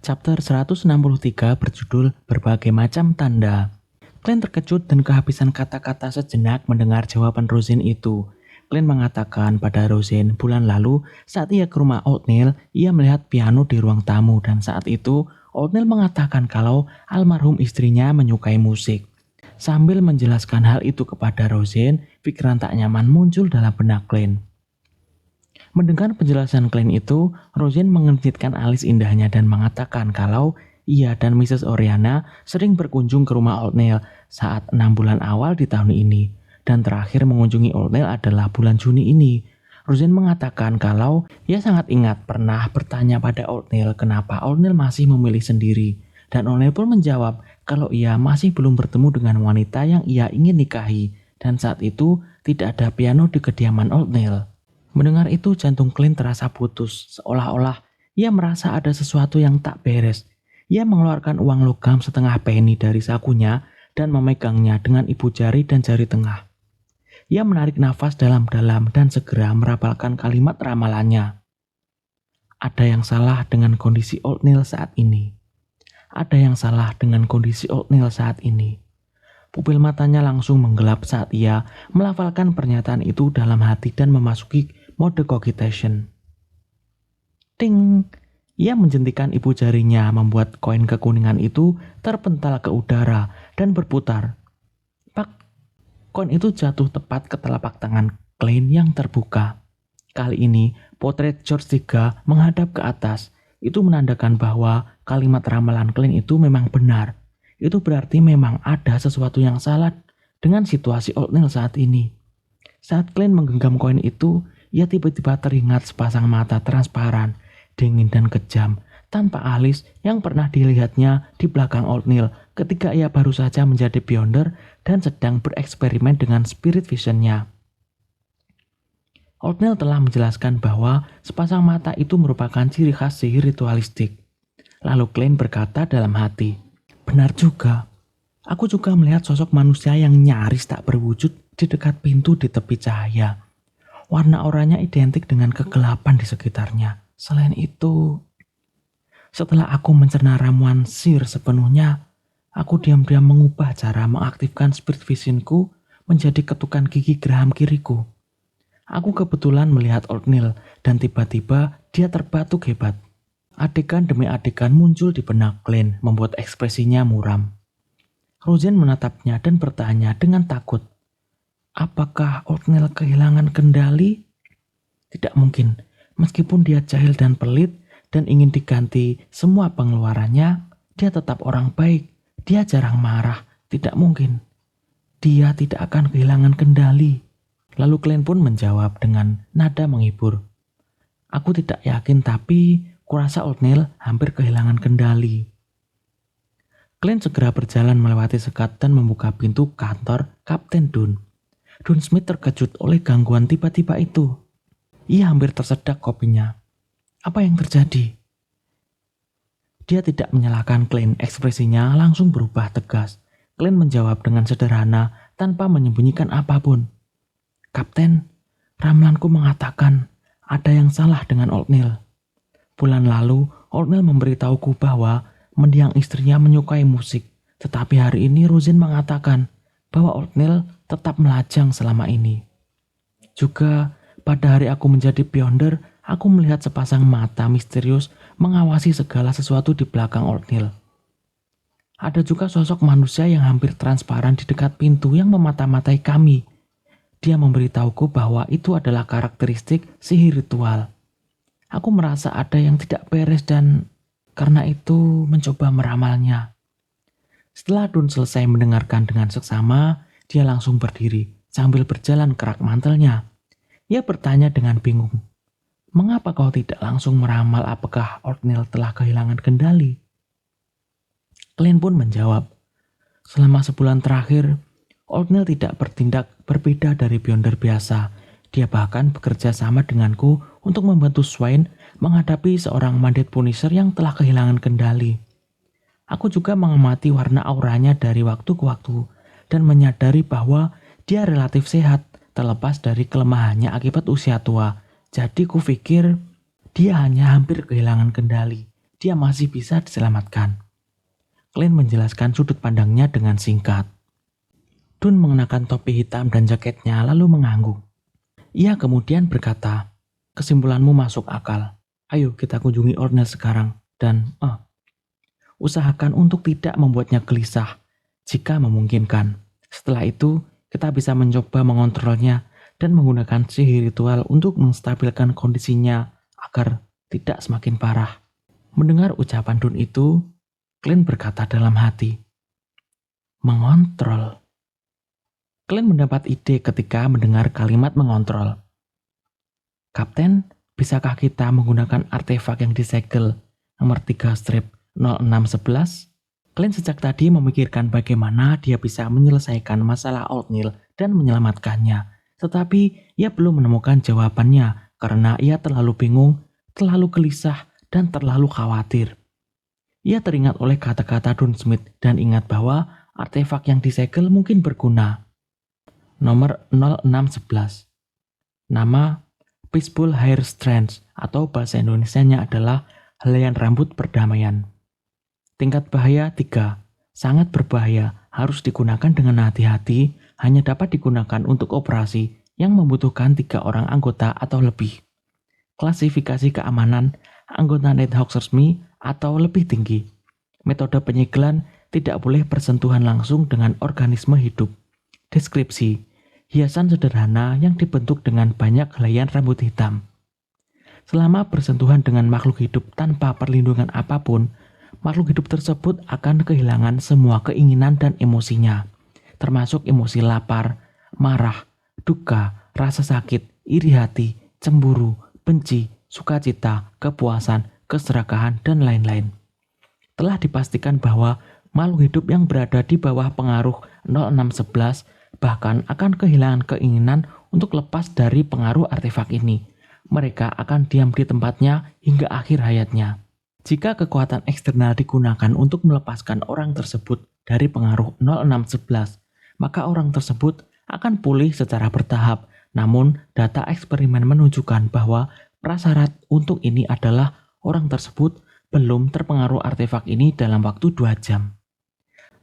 Chapter 163 berjudul Berbagai Macam Tanda. Glenn terkejut dan kehabisan kata-kata sejenak mendengar jawaban Roseanne itu. Glenn mengatakan pada Roseanne bulan lalu saat ia ke rumah Oatmeal, ia melihat piano di ruang tamu dan saat itu Oatmeal mengatakan kalau almarhum istrinya menyukai musik. Sambil menjelaskan hal itu kepada Roseanne, pikiran tak nyaman muncul dalam benak Glenn. Mendengar penjelasan Glenn itu, Roseanne mengenjitkan alis indahnya dan mengatakan kalau ia dan Mrs. Oriana sering berkunjung ke rumah Oatmeal saat 6 bulan awal di tahun ini. Dan terakhir mengunjungi Oatmeal adalah bulan Juni ini. Roseanne mengatakan kalau ia sangat ingat pernah bertanya pada Oatmeal kenapa Oatmeal masih memilih sendiri. Dan Oatmeal pun menjawab kalau ia masih belum bertemu dengan wanita yang ia ingin nikahi. Dan saat itu tidak ada piano di kediaman Oatmeal. Mendengar itu jantung Glenn terasa putus, seolah-olah ia merasa ada sesuatu yang tak beres. Ia mengeluarkan uang logam setengah penny dari sakunya dan memegangnya dengan ibu jari dan jari tengah. Ia menarik nafas dalam-dalam dan segera merapalkan kalimat ramalannya. Ada yang salah dengan kondisi Oatmeal saat ini. Ada yang salah dengan kondisi Oatmeal saat ini. Pupil matanya langsung menggelap saat ia melafalkan pernyataan itu dalam hati dan memasuki mode cogitation. Ting! Ia menjentikan ibu jarinya membuat koin kekuningan itu terpental ke udara dan berputar. Pak! Koin itu jatuh tepat ke telapak tangan Glenn yang terbuka. Kali ini potret George III menghadap ke atas. Itu menandakan bahwa kalimat ramalan Glenn itu memang benar. Itu berarti memang ada sesuatu yang salah dengan situasi Oatmeal saat ini. Saat Glenn menggenggam koin itu, ia tiba-tiba teringat sepasang mata transparan, dingin dan kejam, tanpa alis yang pernah dilihatnya di belakang Oatmeal ketika ia baru saja menjadi pioner dan sedang bereksperimen dengan spirit vision-nya. Oatmeal telah menjelaskan bahwa sepasang mata itu merupakan ciri khas sihir ritualistik. Lalu Glenn berkata dalam hati, benar juga. Aku juga melihat sosok manusia yang nyaris tak berwujud di dekat pintu di tepi cahaya. Warna oranye identik dengan kegelapan di sekitarnya. Selain itu, setelah aku mencerna ramuan sihir sepenuhnya, aku diam-diam mengubah cara mengaktifkan spirit visionku menjadi ketukan gigi geraham kiriku. Aku kebetulan melihat Oatmeal dan tiba-tiba dia terbatuk hebat. Adegan demi adegan muncul di benak Glenn membuat ekspresinya muram. Roseanne menatapnya dan bertanya dengan takut. Apakah Oatmeal kehilangan kendali? Tidak mungkin, meskipun dia jahil dan pelit dan ingin diganti semua pengeluarannya, dia tetap orang baik. Dia jarang marah, tidak mungkin. Dia tidak akan kehilangan kendali. Lalu Glenn pun menjawab dengan nada menghibur. Aku tidak yakin tapi kurasa Oatmeal hampir kehilangan kendali. Glenn segera berjalan melewati sekat dan membuka pintu kantor Kapten Dunn. Dunn Smith terkejut oleh gangguan tiba-tiba itu. Ia hampir tersedak kopinya. Apa yang terjadi? Dia tidak menyalahkan Glenn, ekspresinya langsung berubah tegas. Glenn menjawab dengan sederhana tanpa menyembunyikan apapun. Kapten, ramalanku mengatakan ada yang salah dengan Oatmeal. Bulan lalu, Oatmeal memberitahuku bahwa mendiang istrinya menyukai musik, tetapi hari ini Roseanne mengatakan bahwa Oatmeal tetap melajang selama ini. Juga pada hari aku menjadi pioner, aku melihat sepasang mata misterius mengawasi segala sesuatu di belakang Oatmeal. Ada juga sosok manusia yang hampir transparan di dekat pintu yang memata-matai kami. Dia memberitahuku bahwa itu adalah karakteristik sihir ritual. Aku merasa ada yang tidak beres dan karena itu mencoba meramalnya. Setelah Dunn selesai mendengarkan dengan seksama, dia langsung berdiri sambil berjalan ke rak mantelnya. Ia bertanya dengan bingung, mengapa kau tidak langsung meramal apakah Oatmeal telah kehilangan kendali? Glenn pun menjawab, selama sebulan terakhir, Oatmeal tidak bertindak berbeda dari pioner biasa. Dia bahkan bekerja sama denganku untuk membantu Swain menghadapi seorang Mandate Punisher yang telah kehilangan kendali. Aku juga mengamati warna auranya dari waktu ke waktu dan menyadari bahwa dia relatif sehat terlepas dari kelemahannya akibat usia tua. Jadi kupikir dia hanya hampir kehilangan kendali. dia masih bisa diselamatkan. Klein menjelaskan sudut pandangnya dengan singkat. Dun mengenakan topi hitam dan jaketnya lalu mengangguk. Ia kemudian berkata, kesimpulanmu masuk akal. Ayo kita kunjungi Ornell sekarang dan usahakan untuk tidak membuatnya gelisah jika memungkinkan. Setelah itu, kita bisa mencoba mengontrolnya dan menggunakan sihir ritual untuk menstabilkan kondisinya agar tidak semakin parah. Mendengar ucapan Dun itu, Klein berkata dalam hati, mengontrol. Klein mendapat ide ketika mendengar kalimat mengontrol. Kapten, bisakah kita menggunakan artefak yang disegel nomor 3 strip 0611? Klein sejak tadi memikirkan bagaimana dia bisa menyelesaikan masalah Oatmeal dan menyelamatkannya. Tetapi ia belum menemukan jawabannya karena ia terlalu bingung, terlalu gelisah, dan terlalu khawatir. Ia teringat oleh kata-kata Dun Smith dan ingat bahwa artefak yang disegel mungkin berguna. Nomor 0611. Nama Peaceful Hair Strands atau bahasa Indonesianya adalah helaian rambut perdamaian. Tingkat bahaya 3. Sangat berbahaya, harus digunakan dengan hati-hati, hanya dapat digunakan untuk operasi yang membutuhkan 3 orang anggota atau lebih. Klasifikasi keamanan, anggota Nighthawks resmi atau lebih tinggi. Metode penyegelan tidak boleh bersentuhan langsung dengan organisme hidup. Deskripsi, hiasan sederhana yang dibentuk dengan banyak helaian rambut hitam. Selama bersentuhan dengan makhluk hidup tanpa perlindungan apapun, makhluk hidup tersebut akan kehilangan semua keinginan dan emosinya, termasuk emosi lapar, marah, duka, rasa sakit, iri hati, cemburu, benci, sukacita, kepuasan, keserakahan, dan lain-lain. Telah dipastikan bahwa makhluk hidup yang berada di bawah pengaruh 0611 bahkan akan kehilangan keinginan untuk lepas dari pengaruh artefak ini. Mereka akan diam di tempatnya hingga akhir hayatnya. Jika kekuatan eksternal digunakan untuk melepaskan orang tersebut dari pengaruh 0611, maka orang tersebut akan pulih secara bertahap. Namun, data eksperimen menunjukkan bahwa prasyarat untuk ini adalah orang tersebut belum terpengaruh artefak ini dalam waktu 2 jam.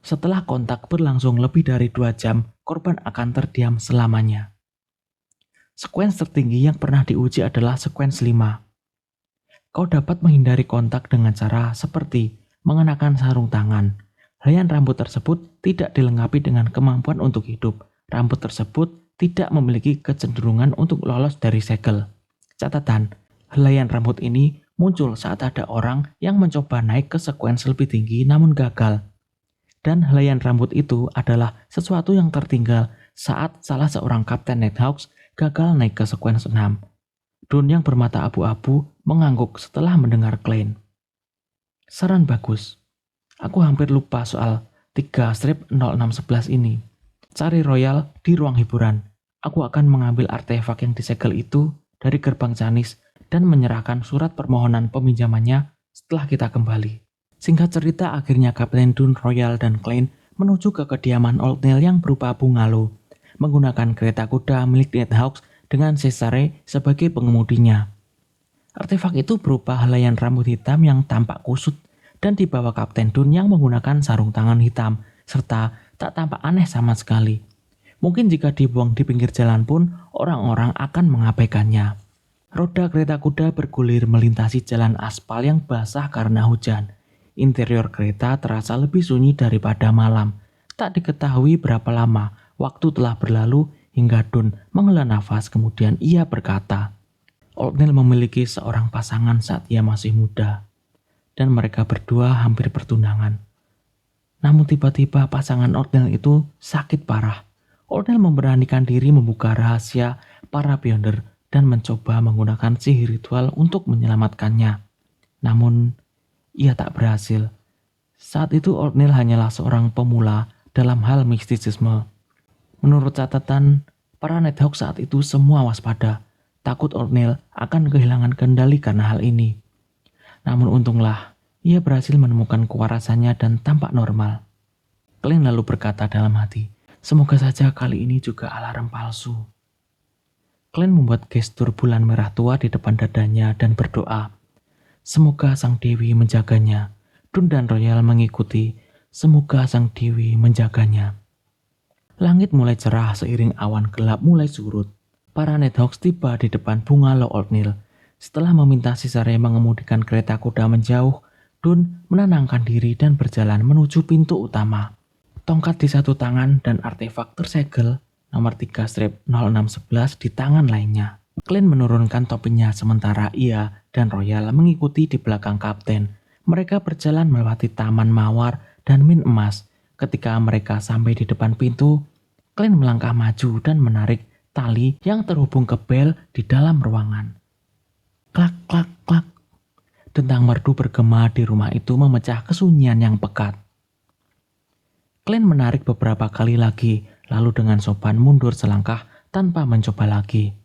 Setelah kontak berlangsung lebih dari 2 jam, korban akan terdiam selamanya. Sekuens tertinggi yang pernah diuji adalah sekuens 5. Kau dapat menghindari kontak dengan cara seperti mengenakan sarung tangan. Helaian rambut tersebut tidak dilengkapi dengan kemampuan untuk hidup. Rambut tersebut tidak memiliki kecenderungan untuk lolos dari segel. Catatan, helaian rambut ini muncul saat ada orang yang mencoba naik ke sekuens lebih tinggi namun gagal. Dan helaian rambut itu adalah sesuatu yang tertinggal saat salah seorang kapten Nighthawks gagal naik ke sekuens 6. Dun yang bermata abu-abu mengangguk setelah mendengar Klein. Saran bagus. Aku hampir lupa soal 3 strip 0611 ini. Cari Royal di ruang hiburan. Aku akan mengambil artefak yang disegel itu dari gerbang Canis dan menyerahkan surat permohonan peminjamannya setelah kita kembali. Singkat cerita, akhirnya Kapten Dun, Royal, dan Klein menuju ke kediaman Oatmeal yang berupa bungalow, menggunakan kereta kuda milik Nighthawks dengan Cesare sebagai pengemudinya. Artefak itu berupa helaian rambut hitam yang tampak kusut dan dibawa Kapten Dun yang menggunakan sarung tangan hitam, serta tak tampak aneh sama sekali. Mungkin jika dibuang di pinggir jalan pun, orang-orang akan mengabaikannya. Roda kereta kuda bergulir melintasi jalan aspal yang basah karena hujan. Interior kereta terasa lebih sunyi daripada malam. Tak diketahui berapa lama waktu telah berlalu hingga Dun menghela nafas, kemudian ia berkata, Oatmeal memiliki seorang pasangan saat ia masih muda, dan mereka berdua hampir bertunangan. Namun tiba-tiba pasangan Oatmeal itu sakit parah. Oatmeal memberanikan diri membuka rahasia para Beyonder dan mencoba menggunakan sihir ritual untuk menyelamatkannya. Namun, ia tak berhasil. Saat itu Oatmeal hanyalah seorang pemula dalam hal mistisisme. Menurut catatan, para Nighthawks saat itu semua waspada, takut Oatmeal akan kehilangan kendali karena hal ini. Namun untunglah, ia berhasil menemukan kewarasannya dan tampak normal. Klein lalu berkata dalam hati, semoga saja kali ini juga alarm palsu. Klein membuat gestur bulan merah tua di depan dadanya dan berdoa, Semoga sang dewi menjaganya. Dun dan Royal mengikuti. Semoga sang dewi menjaganya. Langit mulai cerah seiring awan gelap mulai surut. Para Nighthawks tiba di depan bungalow Oatmeal. Setelah meminta si Sare mengemudikan kereta kuda menjauh, Dun menenangkan diri dan berjalan menuju pintu utama. Tongkat di satu tangan dan artefak tersegel nomor 3-0611 di tangan lainnya. Clint menurunkan topinya sementara ia dan Royal mengikuti di belakang kapten. Mereka berjalan melewati taman mawar dan min emas. Ketika mereka sampai di depan pintu, Clint melangkah maju dan menarik tali yang terhubung ke bel di dalam ruangan. Klak, klak, klak. Dentang merdu bergema di rumah itu memecah kesunyian yang pekat. Clint menarik beberapa kali lagi, lalu dengan sopan mundur selangkah tanpa mencoba lagi.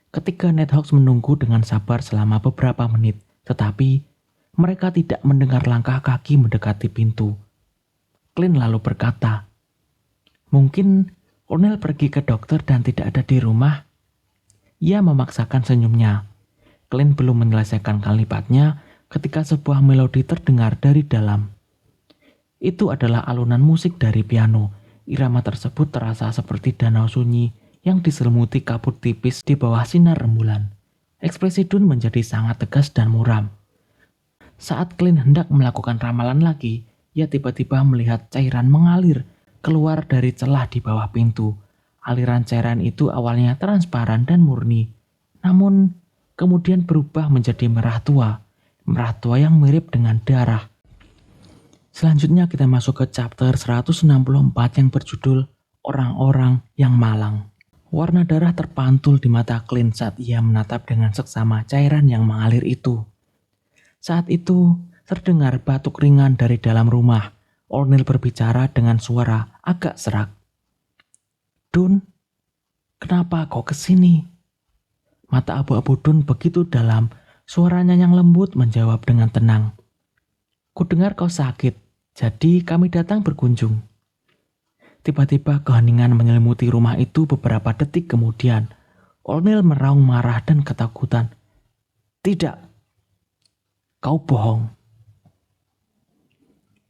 Ketiga Nighthawks menunggu dengan sabar selama beberapa menit, tetapi mereka tidak mendengar langkah kaki mendekati pintu. Clint lalu berkata, "Mungkin O'Neill pergi ke dokter dan tidak ada di rumah." Ia memaksakan senyumnya. Clint belum menyelesaikan kalimatnya ketika sebuah melodi terdengar dari dalam. Itu adalah alunan musik dari piano. Irama tersebut terasa seperti danau sunyi yang diselimuti kabut tipis di bawah sinar rembulan. Ekspresi Dun menjadi sangat tegas dan muram. Saat Clint hendak melakukan ramalan lagi, ia tiba-tiba melihat cairan mengalir keluar dari celah di bawah pintu. Aliran cairan itu awalnya transparan dan murni, namun kemudian berubah menjadi merah tua yang mirip dengan darah. Selanjutnya kita masuk ke chapter 164 yang berjudul Orang-orang yang Malang. Warna darah terpantul di mata Clint saat ia menatap dengan seksama cairan yang mengalir itu. Saat itu, terdengar batuk ringan dari dalam rumah. O'Neill berbicara dengan suara agak serak. "Dun, kenapa kau kesini?" Mata abu-abu Dun begitu dalam, suaranya yang lembut menjawab dengan tenang. "Kudengar kau sakit, jadi kami datang berkunjung." Tiba-tiba keheningan menyelimuti rumah itu beberapa detik kemudian. O'Neill meraung marah dan ketakutan. "Tidak, kau bohong."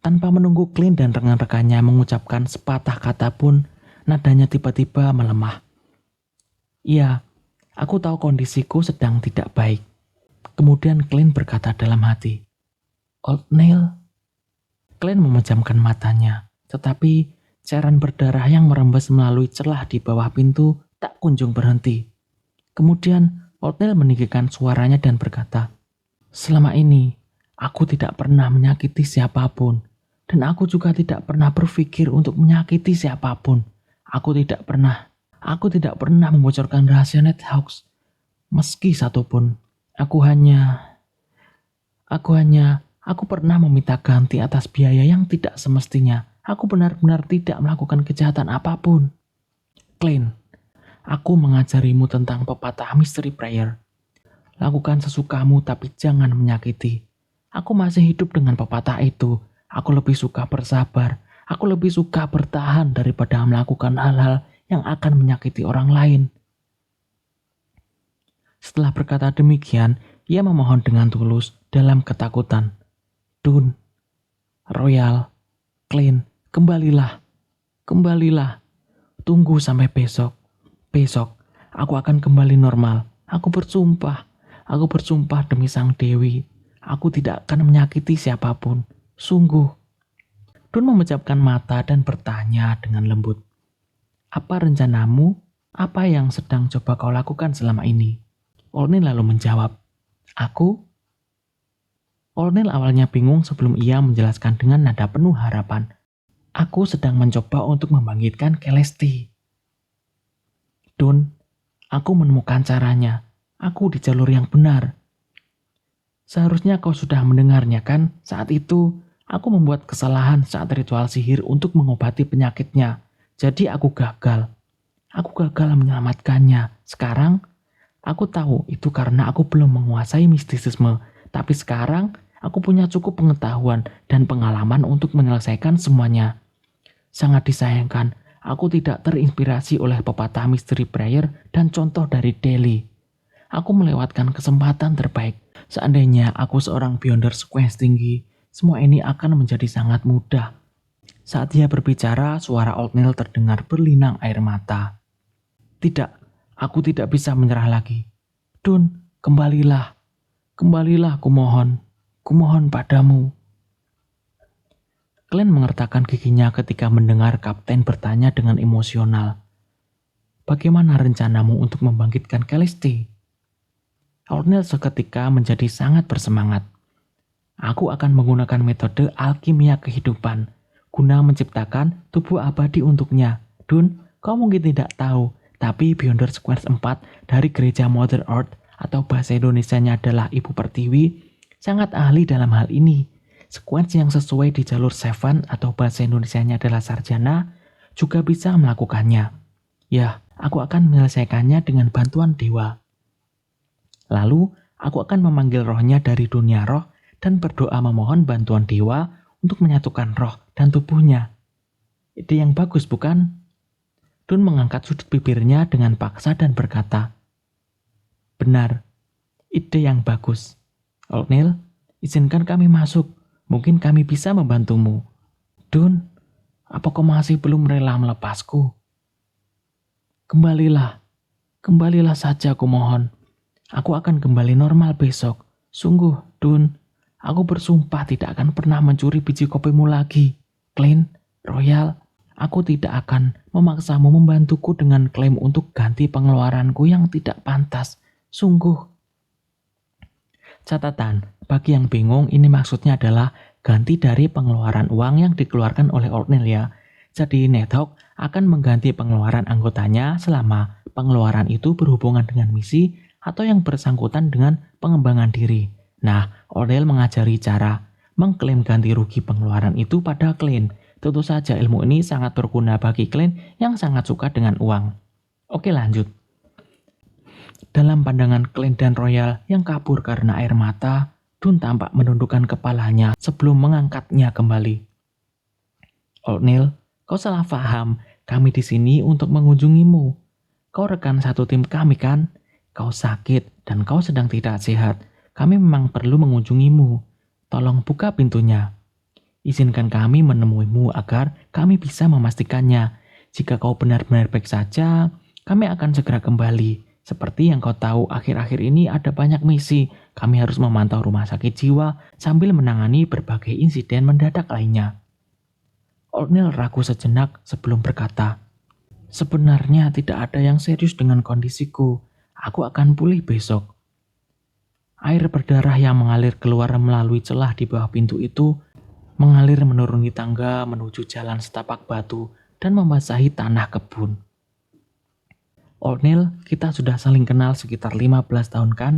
Tanpa menunggu Clint dan rekan-rekannya mengucapkan sepatah kata pun, nadanya tiba-tiba melemah. "Iya, aku tahu kondisiku sedang tidak baik." Kemudian Clint berkata dalam hati, "O'Neill." Clint memejamkan matanya, tetapi cairan berdarah yang merembes melalui celah di bawah pintu tak kunjung berhenti. Kemudian O'Neill meninggikan suaranya dan berkata, "Selama ini, aku tidak pernah menyakiti siapapun. Dan aku juga tidak pernah berpikir untuk menyakiti siapapun. Aku tidak pernah membocorkan rahasia Nighthawks. Meski satupun. Aku pernah meminta ganti atas biaya yang tidak semestinya. Aku benar-benar tidak melakukan kejahatan apapun." Clint, aku mengajarimu tentang pepatah Mystery Prayer. Lakukan sesukamu tapi jangan menyakiti. Aku masih hidup dengan pepatah itu. Aku lebih suka bersabar. Aku lebih suka bertahan daripada melakukan hal-hal yang akan menyakiti orang lain. Setelah berkata demikian, ia memohon dengan tulus dalam ketakutan. "Dun, Royal, Clint, kembalilah. Tunggu sampai besok. Besok, aku akan kembali normal. Aku bersumpah demi Sang Dewi. Aku tidak akan menyakiti siapapun. Sungguh." Dun memejamkan mata dan bertanya dengan lembut, "Apa rencanamu? Apa yang sedang coba kau lakukan selama ini?" O'Neill lalu menjawab, "Aku?" O'Neill awalnya bingung sebelum ia menjelaskan dengan nada penuh harapan. "Aku sedang mencoba untuk membangkitkan Celestia." "Dun, aku menemukan caranya. Aku di jalur yang benar. Seharusnya kau sudah mendengarnya kan? Saat itu, aku membuat kesalahan saat ritual sihir untuk mengobati penyakitnya. Jadi aku gagal. Aku gagal menyelamatkannya. Sekarang, aku tahu itu karena aku belum menguasai mistisisme. Tapi sekarang, aku punya cukup pengetahuan dan pengalaman untuk menyelesaikan semuanya. Sangat disayangkan, aku tidak terinspirasi oleh pepatah Mystery Prayer dan contoh dari Delhi. Aku melewatkan kesempatan terbaik. Seandainya aku seorang Beyonder sequence tinggi, semua ini akan menjadi sangat mudah. Saat dia berbicara, suara Oatmeal terdengar berlinang air mata. Tidak, aku tidak bisa menyerah lagi. Dun, kembalilah. Kembalilah, kumohon padamu. Glenn mengertakkan giginya ketika mendengar Kapten bertanya dengan emosional. Bagaimana rencanamu untuk membangkitkan Calliste? Oatmeal seketika menjadi sangat bersemangat. Aku akan menggunakan metode alkimia kehidupan guna menciptakan tubuh abadi untuknya. Dun, kau mungkin tidak tahu, tapi Beyonder Sequence 4 dari Gereja Mother Earth atau bahasa Indonesianya adalah Ibu Pertiwi sangat ahli dalam hal ini. Sequence yang sesuai di jalur Seven atau bahasa Indonesianya adalah sarjana juga bisa melakukannya. Ya, aku akan menyelesaikannya dengan bantuan dewa. Lalu, aku akan memanggil rohnya dari dunia roh dan berdoa memohon bantuan dewa untuk menyatukan roh dan tubuhnya. Ide yang bagus, bukan? Dun mengangkat sudut bibirnya dengan paksa dan berkata, benar, ide yang bagus. Oatmeal, izinkan kami masuk. Mungkin kami bisa membantumu. Dun, apa kau masih belum rela melepasku? Kembalilah saja, kumohon. Aku akan kembali normal besok. Sungguh, Dun, aku bersumpah tidak akan pernah mencuri biji kopimu lagi. Clint, Royal, aku tidak akan memaksamu membantuku dengan klaim untuk ganti pengeluaranku yang tidak pantas. Sungguh. Catatan, bagi yang bingung ini maksudnya adalah ganti dari pengeluaran uang yang dikeluarkan oleh Oatmeal ya. Jadi Nighthawk akan mengganti pengeluaran anggotanya selama pengeluaran itu berhubungan dengan misi atau yang bersangkutan dengan pengembangan diri. Nah, Oatmeal mengajari cara mengklaim ganti rugi pengeluaran itu pada Clint. Tentu saja ilmu ini sangat berguna bagi Clint yang sangat suka dengan uang. Oke, lanjut. Dalam pandangan Clint dan Royal yang kabur karena air mata, Dun tampak menundukkan kepalanya sebelum mengangkatnya kembali. Oatmeal, kau salah paham. Kami di sini untuk mengunjungimu. Kau rekan satu tim kami kan? Kau sakit dan kau sedang tidak sehat. Kami memang perlu mengunjungimu. Tolong buka pintunya. Izinkan kami menemuimu agar kami bisa memastikannya. Jika kau benar-benar baik saja, kami akan segera kembali. Seperti yang kau tahu, akhir-akhir ini ada banyak misi. Kami harus memantau rumah sakit jiwa sambil menangani berbagai insiden mendadak lainnya. Oatmeal ragu sejenak sebelum berkata, sebenarnya tidak ada yang serius dengan kondisiku. Aku akan pulih besok. Air berdarah yang mengalir keluar melalui celah di bawah pintu itu mengalir menuruni tangga menuju jalan setapak batu dan membasahi tanah kebun. Oatmeal, kita sudah saling kenal sekitar 15 tahun kan?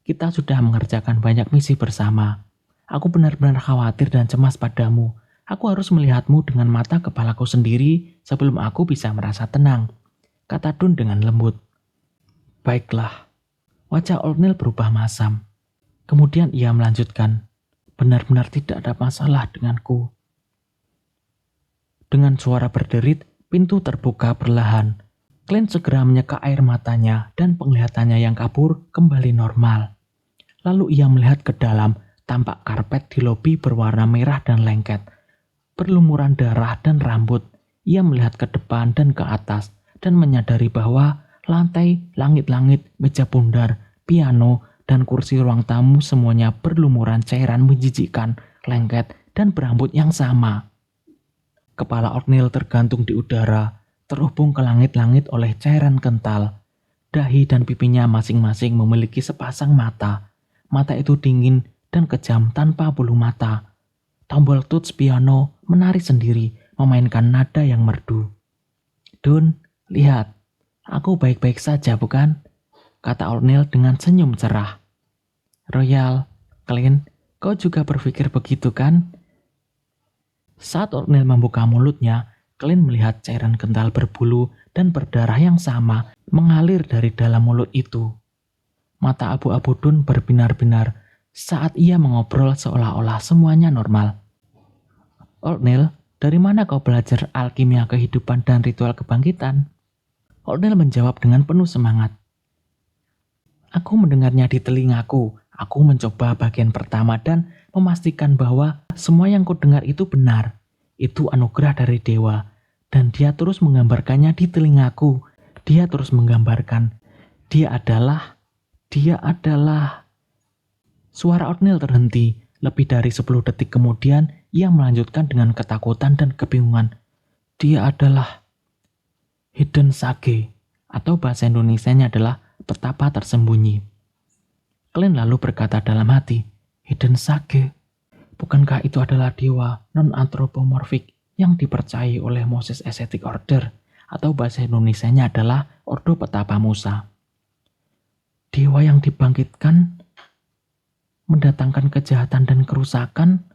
Kita sudah mengerjakan banyak misi bersama. Aku benar-benar khawatir dan cemas padamu. Aku harus melihatmu dengan mata kepalaku sendiri sebelum aku bisa merasa tenang, kata Dun dengan lembut. Baiklah. Wajah Oatmeal berubah masam. Kemudian ia melanjutkan, benar-benar tidak ada masalah denganku. Dengan suara berderit, pintu terbuka perlahan. Clint segera menyeka air matanya dan penglihatannya yang kabur kembali normal. Lalu ia melihat ke dalam, tampak karpet di lobi berwarna merah dan lengket. Berlumuran darah dan rambut, ia melihat ke depan dan ke atas dan menyadari bahwa lantai, langit-langit, meja bundar, piano, dan kursi ruang tamu semuanya berlumuran cairan menjijikkan, lengket, dan berambut yang sama. Kepala Oatmeal tergantung di udara, terhubung ke langit-langit oleh cairan kental. Dahi dan pipinya masing-masing memiliki sepasang mata. Mata itu dingin dan kejam tanpa bulu mata. Tombol tuts piano menari sendiri, memainkan nada yang merdu. Dun, lihat, aku baik-baik saja bukan? Kata Oatmeal dengan senyum cerah. Royal, Clint, kau juga berpikir begitu kan? Saat Oatmeal membuka mulutnya, Clint melihat cairan kental berbulu dan berdarah yang sama mengalir dari dalam mulut itu. Mata abu-abu Dun berbinar-binar saat ia mengobrol seolah-olah semuanya normal. Oatmeal, dari mana kau belajar alkimia kehidupan dan ritual kebangkitan? Oatmeal menjawab dengan penuh semangat. Aku mendengarnya di telingaku. Aku mencoba bagian pertama dan memastikan bahwa semua yang kudengar itu benar. Itu anugerah dari dewa. Dan dia terus menggambarkannya di telingaku. Dia terus menggambarkan. Dia adalah. Suara Oatmeal terhenti. Lebih dari 10 detik kemudian, ia melanjutkan dengan ketakutan dan kebingungan. Dia adalah Hidden Sage, atau bahasa Indonesianya adalah petapa tersembunyi. Glenn lalu berkata dalam hati, Hidden Sage, bukankah itu adalah dewa non-antropomorfik yang dipercayai oleh Moses Ascetic Order, atau bahasa Indonesianya adalah Ordo Petapa Musa. Dewa yang dibangkitkan mendatangkan kejahatan dan kerusakan.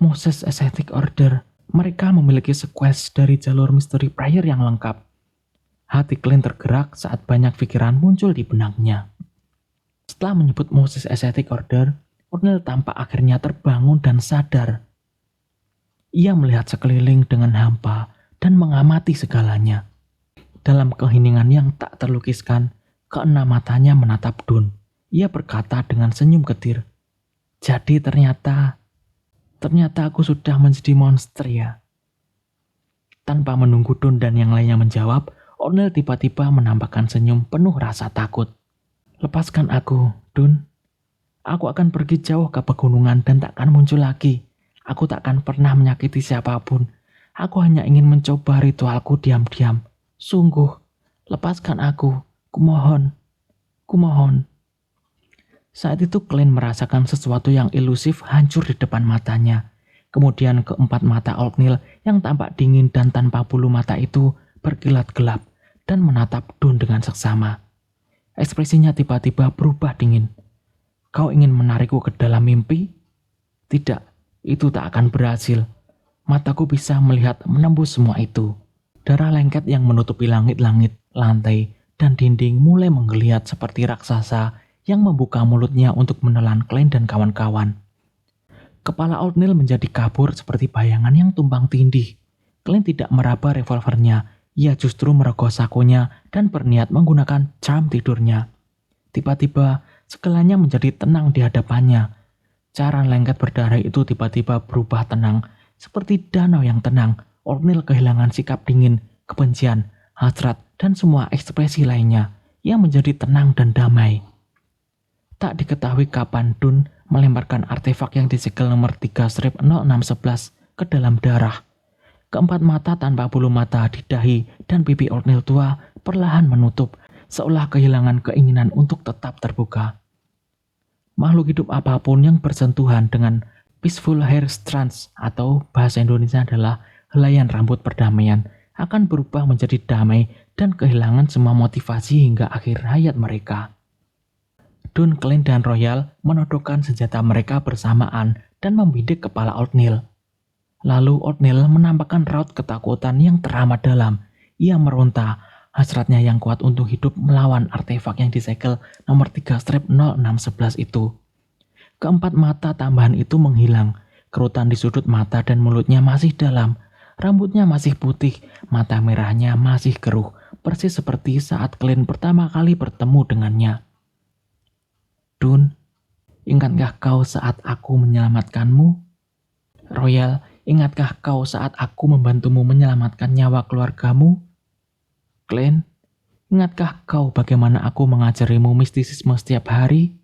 Moses Ascetic Order, mereka memiliki sequence dari jalur misteri prayer yang lengkap. Hati Glenn tergerak saat banyak pikiran muncul di benaknya. Setelah menyebut Moses Ascetic Order, Oatmeal tampak akhirnya terbangun dan sadar. Ia melihat sekeliling dengan hampa dan mengamati segalanya. Dalam keheningan yang tak terlukiskan, keenam matanya menatap Dun. Ia berkata dengan senyum getir, jadi ternyata aku sudah menjadi monster ya. Tanpa menunggu Dun dan yang lainnya menjawab, Oatmeal tiba-tiba menampakkan senyum penuh rasa takut. Lepaskan aku, Dun. Aku akan pergi jauh ke pegunungan dan takkan muncul lagi. Aku takkan pernah menyakiti siapapun. Aku hanya ingin mencoba ritualku diam-diam. Sungguh, lepaskan aku. Kumohon. Saat itu Glenn merasakan sesuatu yang elusif hancur di depan matanya. Kemudian keempat mata Oatmeal yang tampak dingin dan tanpa bulu mata itu berkilat gelap dan menatap Dun dengan seksama. Ekspresinya tiba-tiba berubah dingin. Kau ingin menarikku ke dalam mimpi? Tidak, itu tak akan berhasil. Mataku bisa melihat menembus semua itu. Darah lengket yang menutupi langit-langit, lantai, dan dinding mulai menggeliat seperti raksasa yang membuka mulutnya untuk menelan Glenn dan kawan-kawan. Kepala Oatmeal menjadi kabur seperti bayangan yang tumpang tindih. Glenn tidak meraba revolvernya, ia justru merogoh sakunya dan berniat menggunakan charm tidurnya. Tiba-tiba, segalanya menjadi tenang di hadapannya. Cairan lengket berdarah itu tiba-tiba berubah tenang, seperti danau yang tenang. Oatmeal kehilangan sikap dingin, kebencian, hasrat, dan semua ekspresi lainnya. Ia menjadi tenang dan damai. Tak diketahui kapan Dun melemparkan artefak yang disegel nomor 3-0611 ke dalam darah. Keempat mata tanpa bulu mata di dahi dan pipi Oatmeal tua perlahan menutup, seolah kehilangan keinginan untuk tetap terbuka. Makhluk hidup apapun yang bersentuhan dengan peaceful hair strands atau bahasa Indonesia adalah helaian rambut perdamaian akan berubah menjadi damai dan kehilangan semua motivasi hingga akhir hayat mereka. Dun, Glenn, dan Royal menodongkan senjata mereka bersamaan dan membidik kepala Oatmeal. Lalu Oatmeal menampakkan raut ketakutan yang teramat dalam. Ia meronta, hasratnya yang kuat untuk hidup melawan artefak yang disegel nomor 3-0611 itu. Keempat mata tambahan itu menghilang. Kerutan di sudut mata dan mulutnya masih dalam. Rambutnya masih putih, mata merahnya masih keruh, persis seperti saat Glenn pertama kali bertemu dengannya. Dun, ingatkah kau saat aku menyelamatkanmu? Royal, ingatkah kau saat aku membantumu menyelamatkan nyawa keluargamu? Glenn, ingatkah kau bagaimana aku mengajarimu mistisisme setiap hari?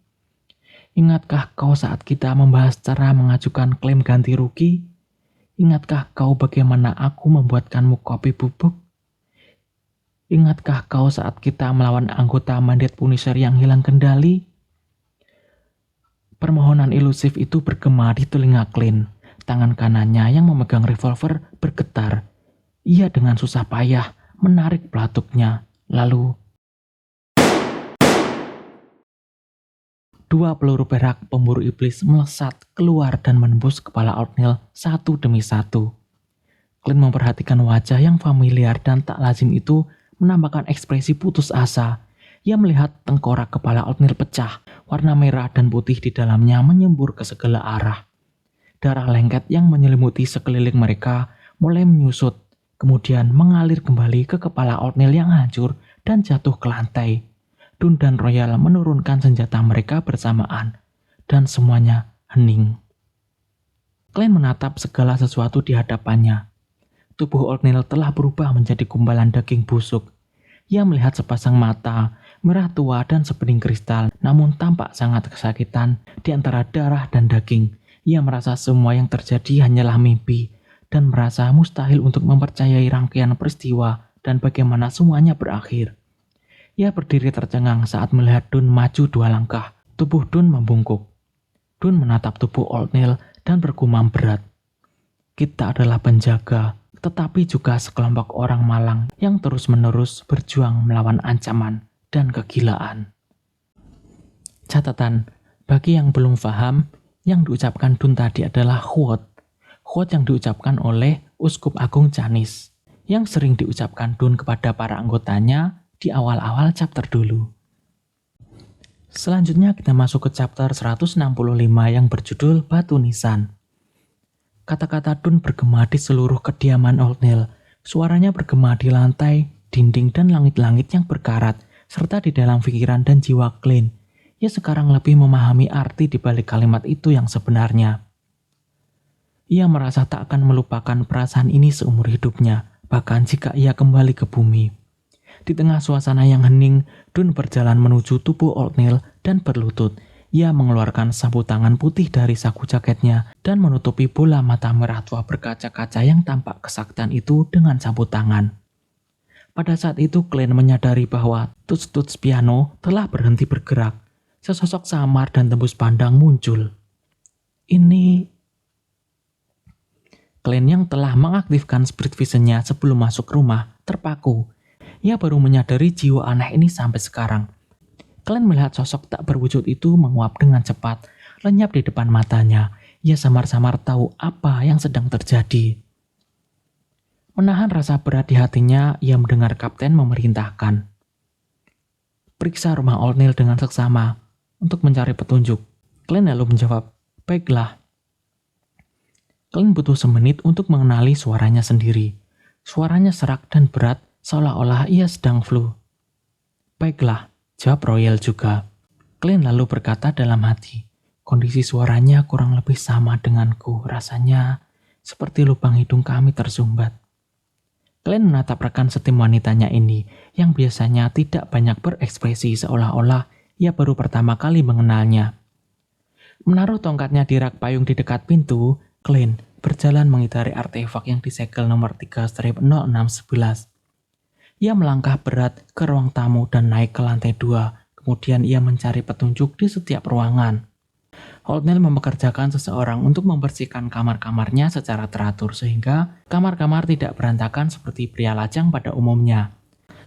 Ingatkah kau saat kita membahas cara mengajukan klaim ganti rugi? Ingatkah kau bagaimana aku membuatkanmu kopi bubuk? Ingatkah kau saat kita melawan anggota Mandate Punisher yang hilang kendali? Permohonan ilusif itu bergema di telinga Glenn. Tangan kanannya yang memegang revolver bergetar. Ia dengan susah payah menarik pelatuknya. Lalu, 2 peluru perak pemburu iblis melesat keluar dan menembus kepala Oatmeal satu demi satu. Glenn memperhatikan wajah yang familiar dan tak lazim itu menampakkan ekspresi putus asa. Ia melihat tengkorak kepala Oatmeal pecah, warna merah dan putih di dalamnya menyembur ke segala arah. Darah lengket yang menyelimuti sekeliling mereka mulai menyusut, kemudian mengalir kembali ke kepala Oatmeal yang hancur dan jatuh ke lantai. Dun dan Royal menurunkan senjata mereka bersamaan. dan semuanya hening. Glenn menatap segala sesuatu di hadapannya. Tubuh Oldneil telah berubah menjadi gumpalan daging busuk. Ia melihat sepasang mata, merah tua dan sebening kristal, namun tampak sangat kesakitan di antara darah dan daging. Ia merasa semua yang terjadi hanyalah mimpi, dan merasa mustahil untuk mempercayai rangkaian peristiwa dan bagaimana semuanya berakhir. Ia berdiri tercengang saat melihat Dun maju 2 langkah. Tubuh Dun membungkuk. Dun menatap tubuh Oldneil dan bergumam berat. Kita adalah penjaga, tetapi juga sekelompok orang malang yang terus-menerus berjuang melawan ancaman dan kegilaan. Catatan, bagi yang belum paham, yang diucapkan Dun tadi adalah quote yang diucapkan oleh Uskup Agung Canis, yang sering diucapkan Dun kepada para anggotanya di awal-awal chapter dulu. Selanjutnya kita masuk ke chapter 165 yang berjudul Batu Nisan. Kata-kata Dun bergema di seluruh kediaman Oldneil. Suaranya bergema di lantai, dinding, dan langit-langit yang berkarat, serta di dalam pikiran dan jiwa Glenn. Ia sekarang lebih memahami arti di balik kalimat itu yang sebenarnya. Ia merasa tak akan melupakan perasaan ini seumur hidupnya, bahkan jika ia kembali ke bumi. Di tengah suasana yang hening, Dun berjalan menuju tubuh Oldneil dan berlutut. Ia mengeluarkan sapu tangan putih dari saku jaketnya dan menutupi bola mata merah tua berkaca-kaca yang tampak kesakitan itu dengan sapu tangan. Pada saat itu Glenn menyadari bahwa tuts-tuts piano telah berhenti bergerak. Sesosok samar dan tembus pandang muncul. Ini Glenn yang telah mengaktifkan spirit vision-nya sebelum masuk rumah terpaku. Ia baru menyadari jiwa aneh ini sampai sekarang. Glenn melihat sosok tak berwujud itu menguap dengan cepat, lenyap di depan matanya. Ia samar-samar tahu apa yang sedang terjadi. Menahan rasa berat di hatinya, ia mendengar kapten memerintahkan. Periksa rumah Oldneil dengan seksama untuk mencari petunjuk. Glenn lalu menjawab, baiklah. Glenn butuh semenit untuk mengenali suaranya sendiri. Suaranya serak dan berat, seolah-olah ia sedang flu. Baiklah, jawab Royal juga. Glenn lalu berkata dalam hati, kondisi suaranya kurang lebih sama denganku. Rasanya seperti lubang hidung kami tersumbat. Glenn menatap rekan setim wanitanya ini, yang biasanya tidak banyak berekspresi seolah-olah ia baru pertama kali mengenalnya. Menaruh tongkatnya di rak payung di dekat pintu, Glenn berjalan mengitari artefak yang disegel nomor 3-0611. Ia melangkah berat ke ruang tamu dan naik ke lantai 2. Kemudian ia mencari petunjuk di setiap ruangan. Oldneil mempekerjakan seseorang untuk membersihkan kamar-kamarnya secara teratur sehingga kamar-kamar tidak berantakan seperti pria lajang pada umumnya.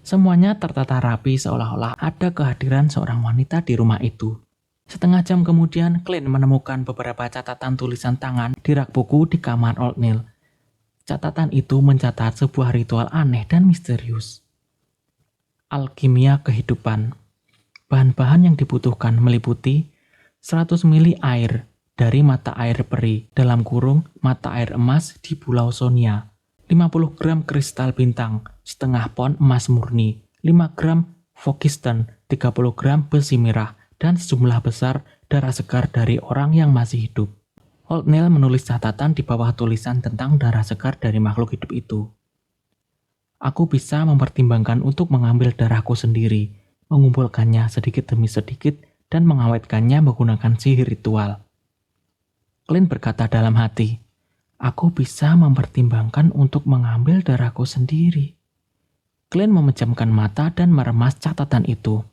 Semuanya tertata rapi seolah-olah ada kehadiran seorang wanita di rumah itu. Setengah jam kemudian, Glenn menemukan beberapa catatan tulisan tangan di rak buku di kamar Oldneil. Catatan itu mencatat sebuah ritual aneh dan misterius. Alkimia kehidupan. Bahan-bahan yang dibutuhkan meliputi 100 mili air dari mata air peri dalam kurung mata air emas di Pulau Sonia, 50 gram kristal bintang, setengah pon emas murni, 5 gram Phlogiston, 30 gram besi merah, dan sejumlah besar darah segar dari orang yang masih hidup. Oldneil menulis catatan di bawah tulisan tentang darah segar dari makhluk hidup itu. Aku bisa mempertimbangkan untuk mengambil darahku sendiri, mengumpulkannya sedikit demi sedikit, dan mengawetkannya menggunakan sihir ritual. Glenn berkata dalam hati, aku bisa mempertimbangkan untuk mengambil darahku sendiri. Glenn memejamkan mata dan meremas catatan itu.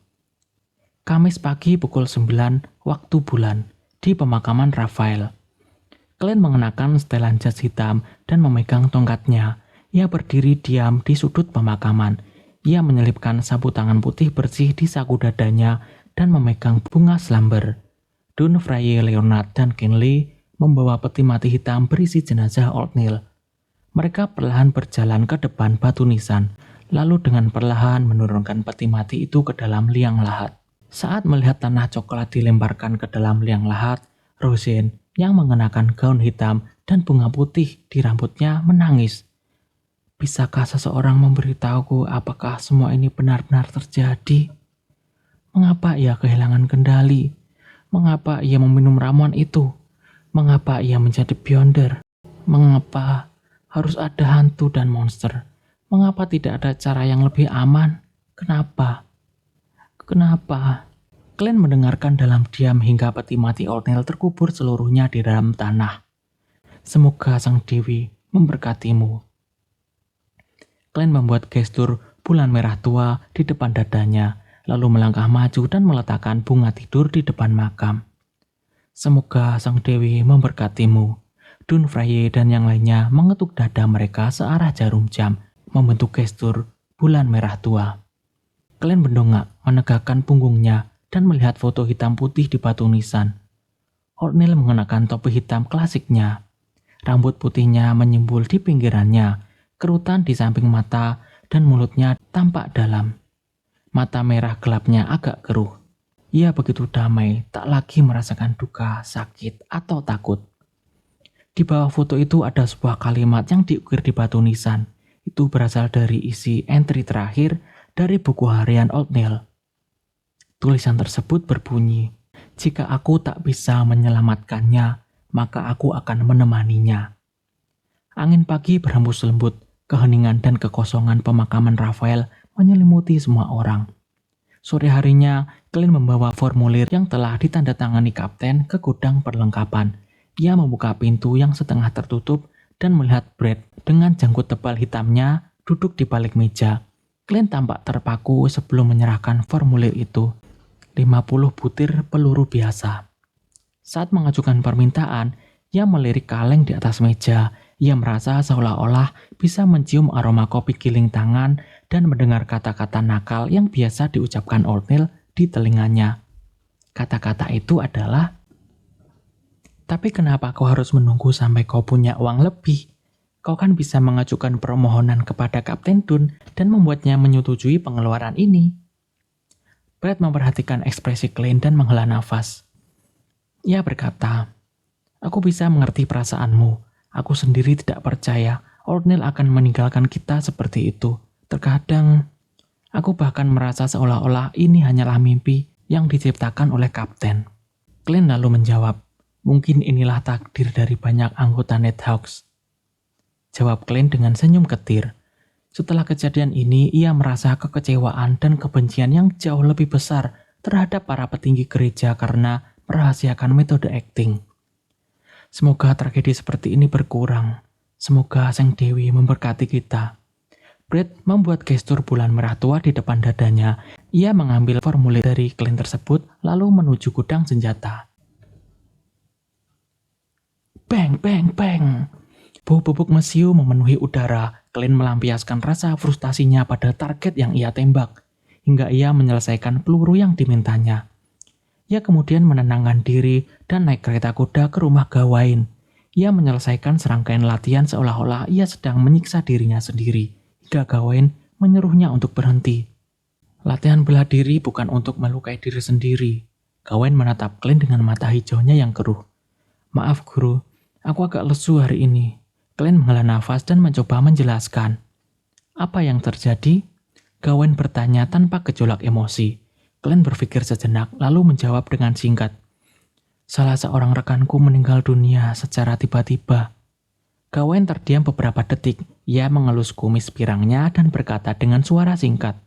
Kamis pagi pukul 9 waktu bulan di pemakaman Rafael. Glenn mengenakan setelan jas hitam dan memegang tongkatnya. Ia berdiri diam di sudut pemakaman. Ia menyelipkan sapu tangan putih bersih di saku dadanya dan memegang bunga slumber. Dun, Frey, Leonard, dan Kinley membawa peti mati hitam berisi jenazah Oldneil. Mereka perlahan berjalan ke depan batu nisan, lalu dengan perlahan menurunkan peti mati itu ke dalam liang lahat. Saat melihat tanah coklat dilemparkan ke dalam liang lahat, Rosen yang mengenakan gaun hitam dan bunga putih di rambutnya menangis. Bisakah seseorang memberitahuku apakah semua ini benar-benar terjadi? Mengapa ia kehilangan kendali? Mengapa ia meminum ramuan itu? Mengapa ia menjadi beyonder? Mengapa harus ada hantu dan monster? Mengapa tidak ada cara yang lebih aman? Kenapa? Kenapa? Glenn mendengarkan dalam diam hingga peti mati Oldnell terkubur seluruhnya di dalam tanah. Semoga Sang Dewi memberkatimu. Glenn membuat gestur bulan merah tua di depan dadanya, lalu melangkah maju dan meletakkan bunga tidur di depan makam. Semoga Sang Dewi memberkatimu. Dun Freye dan yang lainnya mengetuk dada mereka searah jarum jam, membentuk gestur bulan merah tua. Glenn mendongak, menegakkan punggungnya, dan melihat foto hitam putih di batu nisan. Oldnell mengenakan topi hitam klasiknya. Rambut putihnya menyembul di pinggirannya, kerutan di samping mata, dan mulutnya tampak dalam. Mata merah gelapnya agak keruh. Ia begitu damai, tak lagi merasakan duka, sakit, atau takut. Di bawah foto itu ada sebuah kalimat yang diukir di batu nisan. Itu berasal dari isi entry terakhir dari buku harian Oldnell. Tulisan tersebut berbunyi, "Jika aku tak bisa menyelamatkannya, maka aku akan menemaninya." Angin pagi berhembus lembut, keheningan dan kekosongan pemakaman Rafael menyelimuti semua orang. Sore harinya, Glenn membawa formulir yang telah ditandatangani kapten ke gudang perlengkapan. Ia membuka pintu yang setengah tertutup dan melihat Brad dengan janggut tebal hitamnya duduk di balik meja. Glenn tampak terpaku sebelum menyerahkan formulir itu. 50 butir peluru biasa. Saat mengajukan permintaan, ia melirik kaleng di atas meja. Ia merasa seolah-olah bisa mencium aroma kopi giling tangan dan mendengar kata-kata nakal yang biasa diucapkan Oldnell di telinganya. Kata-kata itu adalah, "Tapi kenapa kau harus menunggu sampai kau punya uang lebih? Kau kan bisa mengajukan permohonan kepada Kapten Dun dan membuatnya menyetujui pengeluaran ini." Brad memperhatikan ekspresi Glenn dan menghela nafas. Ia berkata, "Aku bisa mengerti perasaanmu. Aku sendiri tidak percaya Oldnell akan meninggalkan kita seperti itu. Terkadang, aku bahkan merasa seolah-olah ini hanyalah mimpi yang diciptakan oleh Kapten." Glenn lalu menjawab, "Mungkin inilah takdir dari banyak anggota Nighthawks." Jawab Glenn dengan senyum ketir. Setelah kejadian ini, ia merasa kekecewaan dan kebencian yang jauh lebih besar terhadap para petinggi gereja karena merahasiakan metode acting. Semoga tragedi seperti ini berkurang. Semoga Sang Dewi memberkati kita. Brad membuat gestur bulan merah tua di depan dadanya. Ia mengambil formulir dari Glenn tersebut lalu menuju gudang senjata. Bang, bang, bang. Bau bubuk mesiu memenuhi udara. Glenn melampiaskan rasa frustasinya pada target yang ia tembak, hingga ia menyelesaikan peluru yang dimintanya. Ia kemudian menenangkan diri dan naik kereta kuda ke rumah Gawain. Ia menyelesaikan serangkaian latihan seolah-olah ia sedang menyiksa dirinya sendiri, hingga Gawain menyuruhnya untuk berhenti. Latihan bela diri bukan untuk melukai diri sendiri. Gawain menatap Glenn dengan mata hijaunya yang keruh. "Maaf guru, aku agak lesu hari ini." Glenn menghela nafas dan mencoba menjelaskan. "Apa yang terjadi?" Gawain bertanya tanpa gejolak emosi. Glenn berpikir sejenak lalu menjawab dengan singkat. "Salah seorang rekanku meninggal dunia secara tiba-tiba." Gawain terdiam beberapa detik. Ia mengelus kumis pirangnya dan berkata dengan suara singkat,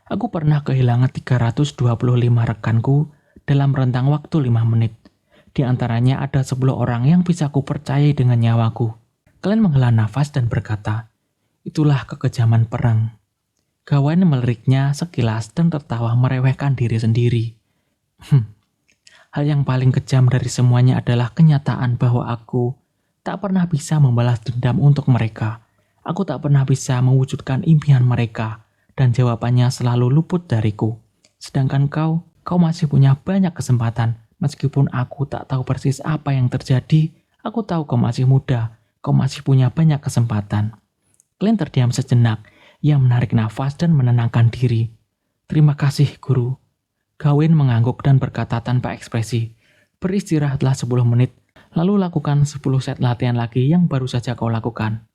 "Aku pernah kehilangan 325 rekanku dalam rentang waktu 5 menit. Di antaranya ada 10 orang yang bisa kupercayai dengan nyawaku." Glenn menghela nafas dan berkata, "Itulah kekejaman perang." Gawain meliriknya sekilas dan tertawa merewehkan diri sendiri. Hal yang paling kejam dari semuanya adalah kenyataan bahwa aku tak pernah bisa membalas dendam untuk mereka. Aku tak pernah bisa mewujudkan impian mereka, dan jawabannya selalu luput dariku. Sedangkan kau masih punya banyak kesempatan. Meskipun aku tak tahu persis apa yang terjadi, aku tahu kau masih muda, kau masih punya banyak kesempatan." Glenn terdiam sejenak. Ia menarik nafas dan menenangkan diri. "Terima kasih, guru." Gawain mengangguk dan berkata tanpa ekspresi, "Beristirahatlah 10 menit, lalu lakukan 10 set latihan lagi yang baru saja kau lakukan."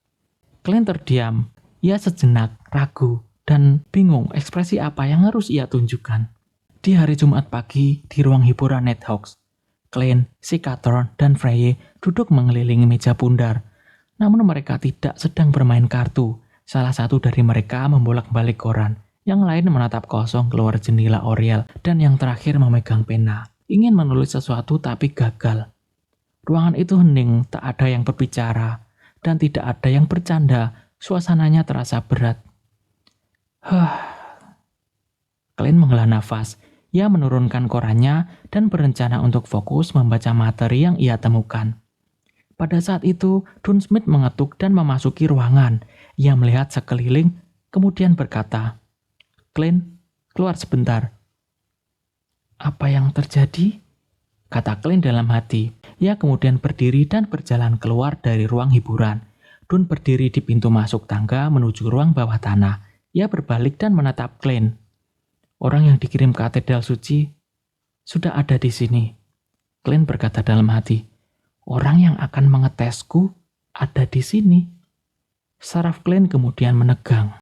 Glenn terdiam. Ia sejenak ragu dan bingung ekspresi apa yang harus ia tunjukkan. Di hari Jumat pagi, di ruang hiburan Nighthawks, Klein, si Catron, dan Freye duduk mengelilingi meja bundar. Namun mereka tidak sedang bermain kartu. Salah satu dari mereka membolak-balik koran. Yang lain menatap kosong keluar jendela Oriel. Dan yang terakhir memegang pena. Ingin menulis sesuatu tapi gagal. Ruangan itu hening, tak ada yang berbicara. Dan tidak ada yang bercanda. Suasananya terasa berat. Klein menghela nafas. Ia menurunkan korannya dan berencana untuk fokus membaca materi yang ia temukan. Pada saat itu, Dunsmith mengetuk dan memasuki ruangan. Ia melihat sekeliling, kemudian berkata, "Klein, keluar sebentar." "Apa yang terjadi?" kata Klein dalam hati. Ia kemudian berdiri dan berjalan keluar dari ruang hiburan. Dun berdiri di pintu masuk tangga menuju ruang bawah tanah. Ia berbalik dan menatap Klein. "Orang yang dikirim ke Katedral Suci sudah ada di sini." Klein berkata dalam hati, "Orang yang akan mengetesku ada di sini." Saraf Klein kemudian menegang.